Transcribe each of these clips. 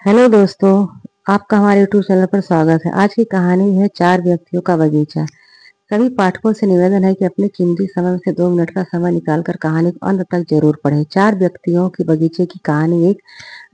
Hello दोस्तों, आपका हमारे यूट्यूब चैनल पर स्वागत है। आज की कहानी है चार व्यक्तियों का बगीचा। सभी पाठकों से निवेदन है कि अपने कीमती समय में से 2 मिनट का समय निकालकर कहानी को अंत तक जरूर पढ़ें। चार व्यक्तियों के बगीचे की कहानी एक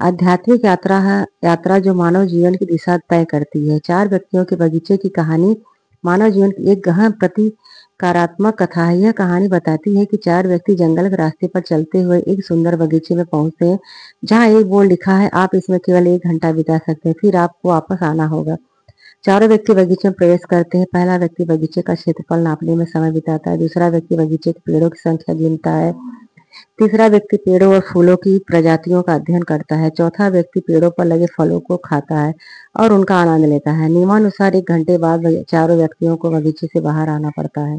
आध्यात्मिक यात्रा है, यात्रा जो मानव जीवन की दिशा तय करती है। चार व्यक्तियों के बगीचे की कहानी मानव जीवन की एक गहन प्रतिकारात्मक कथा है। यह कहानी बताती है कि चार व्यक्ति जंगल के रास्ते पर चलते हुए एक सुंदर बगीचे में पहुंचते हैं, जहां एक बोर्ड लिखा है, आप इसमें केवल 1 घंटा बिता सकते हैं, फिर आपको वापस आना होगा। चारों व्यक्ति बगीचे में प्रवेश करते हैं। पहला व्यक्ति बगीचे का क्षेत्रफल नापने में समय बिताता है। दूसरा व्यक्ति बगीचे के पेड़ों की संख्या गिनता है। तीसरा व्यक्ति पेड़ों और फूलों की प्रजातियों का अध्ययन करता है। चौथा व्यक्ति पेड़ों पर लगे फलों को खाता है और उनका आनंद लेता है। नियमानुसार 1 घंटे बाद चारों व्यक्तियों को बगीचे से बाहर आना पड़ता है,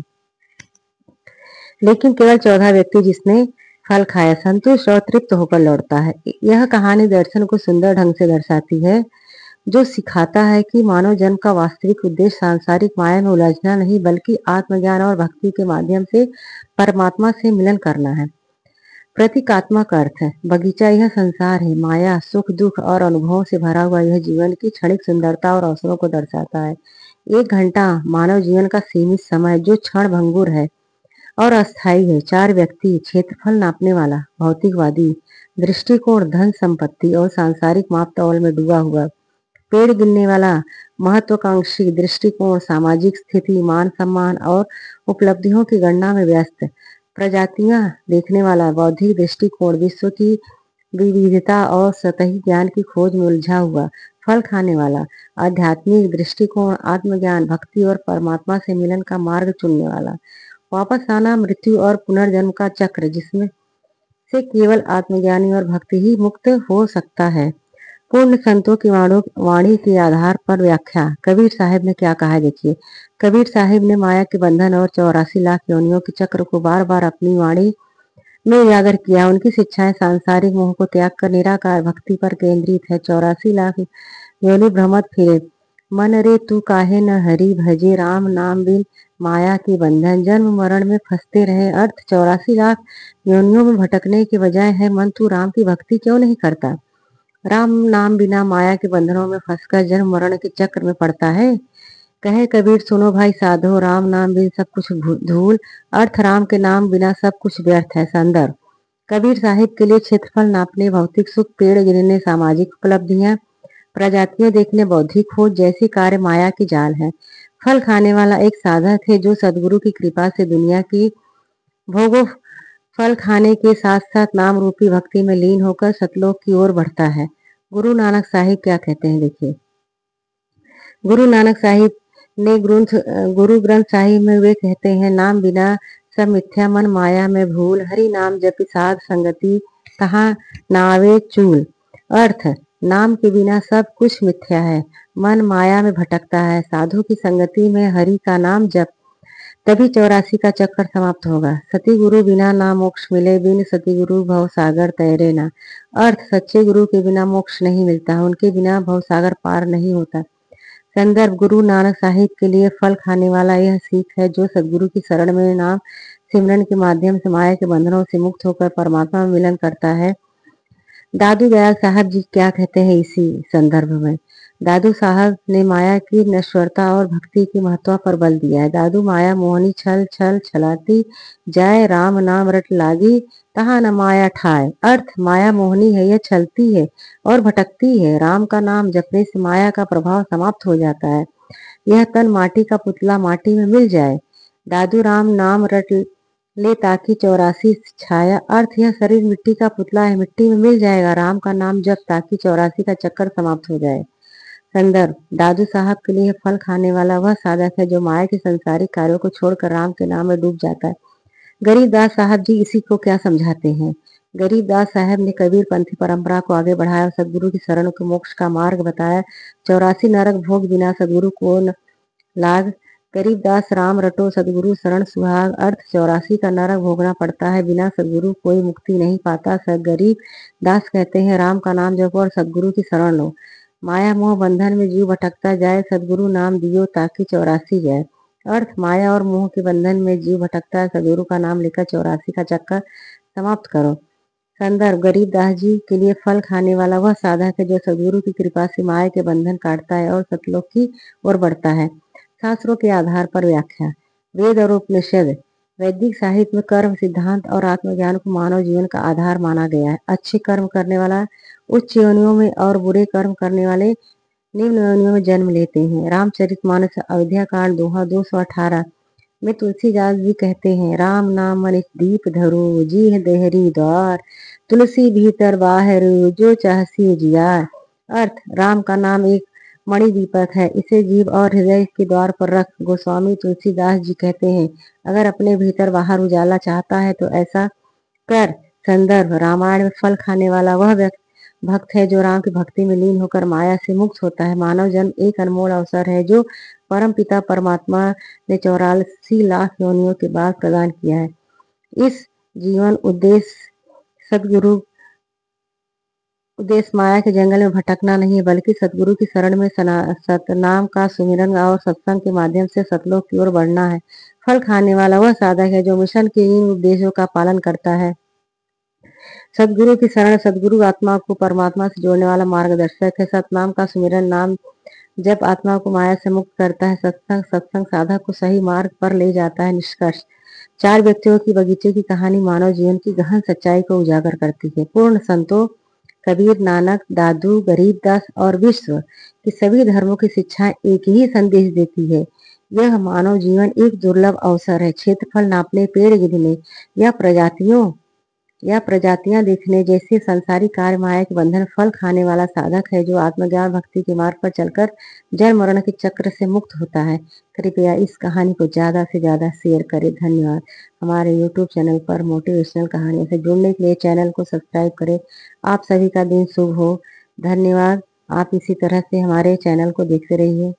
लेकिन केवल चौथा व्यक्ति, जिसने फल खाया, संतुष्ट और तृप्त होकर लौटता है। यह कहानी दर्शन को सुंदर ढंग से दर्शाती है, जो सिखाता है कि मानव जन्म का वास्तविक उद्देश्य सांसारिक माया में उलझना नहीं, बल्कि आत्मज्ञान और भक्ति के माध्यम से परमात्मा से मिलन करना है। प्रतीकात्मक अर्थ है, बगीचा यह संसार है, माया, सुख दुख और अनुभवों से भरा हुआ यह जीवन की क्षणिक सुंदरता और अवसरों को दर्शाता है। 1 घंटा मानव जीवन का सीमित समय, जो क्षण भंगुर है और अस्थायी है। चार व्यक्ति, क्षेत्रफल नापने वाला भौतिकवादी दृष्टिकोण धन संपत्ति और सांसारिक मापतौल में डूबा हुआ, पेड़ गिनने वाला महत्वाकांक्षी दृष्टिकोण सामाजिक स्थिति, मान सम्मान और उपलब्धियों की गणना में व्यस्त, प्रजातियां देखने वाला बौद्धिक दृष्टिकोण विश्व की विविधता और सतही ज्ञान की खोज में उलझा हुआ, फल खाने वाला आध्यात्मिक दृष्टिकोण आत्मज्ञान भक्ति और परमात्मा से मिलन का मार्ग चुनने वाला, वापस आना, मृत्यु और पुनर्जन्म का चक्र, जिसमें से केवल आत्मज्ञानी और भक्ति ही मुक्त हो सकता है। पूर्ण संतों की वाणी के आधार पर व्याख्या। कबीर साहिब ने क्या कहा है, देखिए। कबीर साहिब ने माया के बंधन और 84 लाख योनियों के चक्र को बार बार अपनी वाणी में उजागर किया। उनकी शिक्षाएं सांसारिक मोह को त्याग कर निराकार भक्ति पर केंद्रित है। 84 लाख योनि भ्रमत फिरे, मन रे तू काहे न हरि भजे, राम नाम बिन माया के बंधन, जन्म मरण में फंसते रहे। अर्थ, 84 लाख योनियों में भटकने के बजाय है मन तू राम की भक्ति क्यों नहीं करता। राम नाम बिना माया के बंधनों में फंसकर जन्म मरण के चक्र में पड़ता है। कहे कबीर, सुनो भाई साधो, राम नाम बिन सब कुछ धूल। अर्थ, राम के नाम बिना सब कुछ व्यर्थ है। संदर्भ, कबीर साहिब के लिए क्षेत्रफल नापने, भौतिक सुख, पेड़ गिनने, सामाजिक उपलब्धियां, प्रजातियां देखने, बौद्धिक खोज जैसे कार्य माया की जाल है। फल खाने वाला एक साधक है, जो सदगुरु की कृपा से दुनिया की भोगों फल खाने के साथ साथ नाम रूपी भक्ति में लीन होकर सतलोक की ओर बढ़ता है। गुरु नानक साहिब क्या कहते हैं, देखिए। गुरु नानक साहिब ने गुरु ग्रंथ साहिब में वे कहते हैं, नाम बिना सब मिथ्या, मन माया में भूल, हरि नाम जपि साध संगति, कहाँ नावे चूल। अर्थ, नाम के बिना सब कुछ मिथ्या है, मन माया में भटकता है, साधु की संगति में हरि का नाम जप, तभी 84 का चक्कर समाप्त होगा। सती गुरु बिना ना मोक्ष मिले, बिन सती गुरु भव सागर तैरे ना। अर्थ, सच्चे गुरु के बिना मोक्ष नहीं मिलता, उनके बिना भव सागर पार नहीं होता। संदर्भ, गुरु नानक साहिब के लिए फल खाने वाला यह सीख है, जो सदगुरु की शरण में नाम सिमरन के माध्यम से माया के बंधनों से मुक्त होकर परमात्मा में मिलन करता है। दादू दयाल साहब जी क्या कहते हैं इसी संदर्भ में। दादू साहब ने माया की नश्वरता और भक्ति की महत्व पर बल दिया है। दादू, माया मोहनी छल छल छलाती जाए, राम नाम रट लागी, तहा न माया ठाए। अर्थ, माया मोहनी है, यह छलती है और भटकती है, राम का नाम जपने से माया का प्रभाव समाप्त हो जाता है। यह तन माटी का पुतला माटी में मिल जाए, दादू राम नाम रट ले ताकि 84 छाया। अर्थ, यह शरीर मिट्टी का पुतला है, मिट्टी में मिल जाएगा, राम का नाम जप ताकि 84 का चक्कर समाप्त हो जाए। संदर्भ, दादू साहब के लिए फल खाने वाला वह साधक है, जो माया के संसारिक कार्यों को छोड़कर राम के नाम में डूब जाता है। गरीबदास साहब जी इसी को क्या समझाते हैं। गरीबदास साहब ने कबीर पंथी परंपरा को आगे बढ़ाया और सदगुरु की शरण को मोक्ष का मार्ग बताया। 84 नरक भोग बिना सदगुरु को लाग, गरीबदास राम रटो सदगुरु शरण सुहाग। अर्थ, 84 का नरक भोगना पड़ता है, बिना सदगुरु कोई मुक्ति नहीं पाता। गरीब दास कहते हैं, राम का नाम जपो और सदगुरु की शरण लो, माया मोह बंधन में जीव भटकता जाए, सदगुरु नाम दियो ताकि 84 जाए। अर्थ, माया और मोह के बंधन में जीव भटकता है, सदगुरु का नाम लेकर 84 का चक्कर समाप्त करो। संदर्भ गरीबदास जी के लिए फल खाने वाला वह साधक है जो सदगुरु की कृपा से माया के बंधन काटता है और सतलोक की ओर बढ़ता है। शास्त्रों के आधार पर व्याख्या। वेद और उपनिषद। वैदिक साहित्य में कर्म सिद्धांत और आत्मज्ञान को मानव जीवन का आधार माना गया है। अच्छे कर्म करने वाला उच्च योनियों में और बुरे कर्म करने वाले निम्न योनियों में जन्म लेते हैं। रामचरितमानस अयोध्या कांड दोहा 218 में तुलसीदास जी कहते हैं, राम नाम मनिष दीप धरो जीह देहरी द्वार, तुलसी भीतर बाहर जो चाहसी उजियार। अर्थ, राम का नाम एक मणि दीपक है, इसे जीव और हृदय के द्वार पर रख। गोस्वामी तुलसीदास जी कहते हैं, अगर अपने भीतर बाहर उजाला चाहता है तो ऐसा कर। संदर्भ रामायण में फल खाने वाला वह भक्त है जो राम की भक्ति में लीन होकर माया से मुक्त होता है। मानव जन्म एक अनमोल अवसर है जो परम पिता परमात्मा ने 84 लाख योनियों के बाद प्रदान किया है। इस जीवन उद्देश्य माया के जंगल में भटकना नहीं है, बल्कि सतगुरु की शरण में सतनाम का सुमिरन और सत्संग के माध्यम से सतलोक की ओर बढ़ना है। फल खाने वाला वह साधक है जो मिशन के इन उद्देश्यों का पालन करता है। सदगुरु की शरण सदगुरु आत्मा को परमात्मा से जोड़ने वाला मार्गदर्शक है। सतनाम का सुमिरन नाम जब आत्मा को माया से मुक्त करता है। सत्संग साधक को सही मार्ग पर ले जाता है। निष्कर्ष, 4 व्यक्तियों की बगीचे की कहानी मानव जीवन की गहन सच्चाई को उजागर करती है। पूर्ण संतों कबीर, नानक, दादू, गरीबदास और विश्व की सभी धर्मों की शिक्षाएं एक ही संदेश देती है। यह मानव जीवन एक दुर्लभ अवसर है। क्षेत्रफल नापने, पेड़ गिनने या प्रजातियां देखने जैसे संसारिक कार्य माया के बंधन फल खाने वाला साधक है जो आत्मज्ञान भक्ति के मार्ग पर चलकर जन्म मरण के चक्र से मुक्त होता है। कृपया इस कहानी को ज्यादा से ज्यादा शेयर करें। धन्यवाद। हमारे YouTube चैनल पर मोटिवेशनल कहानियों से जुड़ने के लिए चैनल को सब्सक्राइब करें। आप सभी का दिन शुभ हो। धन्यवाद। आप इसी तरह से हमारे चैनल को देखते रहिए।